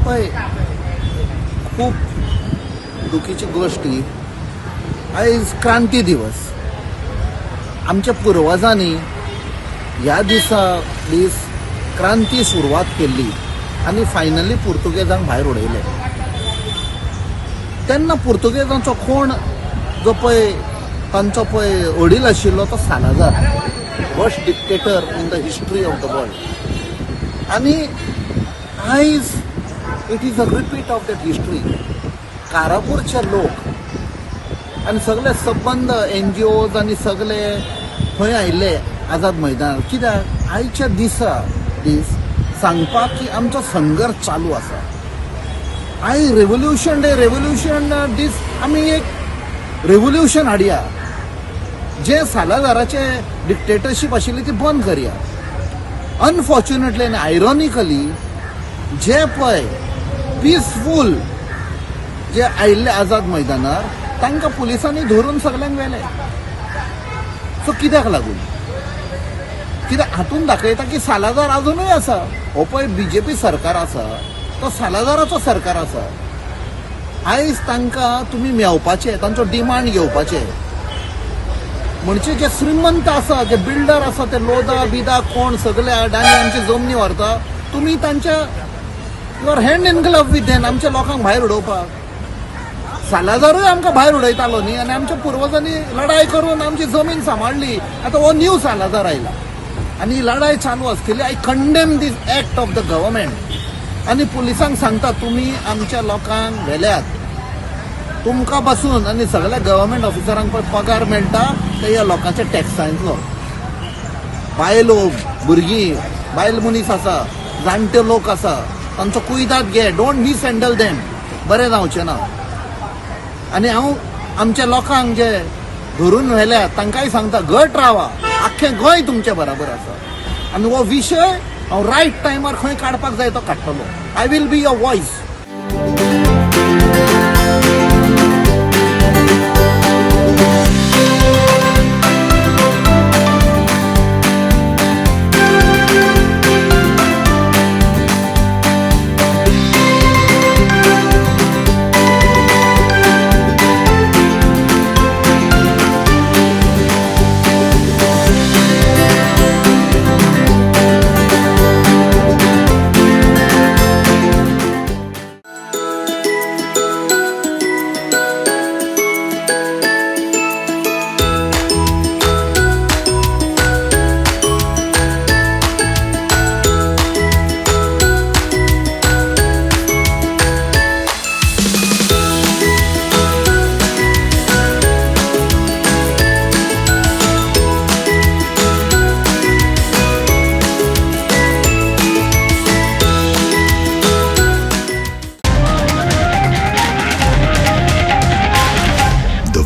पळय खूब दुखीची गोष्ट ही आयज क्रांती दिवस. आमच्या पुर्वजांनी ह्या दीस क्रांती सुरवात केल्ली आनी फायनली पुर्तुगेजांक भायर उडयले. तेन्ना पुर्तुगेजांचो कोण जो पळय तांचो पळय वडील आशिल्लो तो Salazar, first dictator in the history of the world. आनी आयज it is a repeat of that history. कारापूरचे लोक आनी सगळे संबंध NGOज आनी सगळे थंय आयिल्ले आझाद मैदानार. कित्याक आयच्या दीस सांगपाक की आमचो संघर्श चालू आसा. आयज रेवोल्युशन दीस आमी एक रेवोल्युशन हाडया. जे सालाजाराचे डिक्टेटरशीप आशिल्ली ती बंद करया. अनफॉर्च्युनेटली आनी आयरॉनिकली जे पळय पीसफूल जे आयिल्ले आझाद मैदानार तांकां पुलिसांनी धरून सगळ्यांक व्हेले. सो कित्याक लागून? कित्याक हातून दाखयता की सालाजार अजूनय आसा. हो पळय BJP सरकार आसा तो सालाजाराचो सरकार आसा. आयज तांकां तुमी मेवपाचे, तांचो डिमांड घेवपाचे. म्हणजे जे श्रीमंत आसा, जे बिल्डर आसा, ते लोदा बिदा कोण सगळे आडानी आमची जमनी व्हरता, तुमी तांच्या your hand in glove with them आमच्या लोकांक भायर उडोवपाक. सालाजारूय आमकां भायर उडयतालो न्ही आनी आमच्या पुर्वजांनी लढाई करून आमची जमीन सांबाळली. आतां हो न्यू सालाजार आयला आनी ही लढाई चालू आसतली. I condemn this act of the government. आनी पुलिसांक सांगता तुमी आमच्या लोकांक व्हेल्यात, तुमकां बसून आनी सगळ्या गव्हर्मेंट ऑफिसरांक पगार मेळटा ते ह्या लोकांच्या टॅक्सांतलो. बायलो भुरगीं बायल मनीस आसा, जाणटे लोक आसा, तांचो कुयदाद घे. Don't mishandle them. बरें जावचें ना. आनी हांव आमच्या लोकांक जे धरून व्हेल्यात तांकांय सांगता घट रावा. आख्खें गोंय तुमच्या बराबर आसा. आनी हो विशय हांव रायट टायमार खंय काडपाक जाय तो काडटलो. I will be your voice.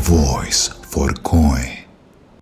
Voice for Coin.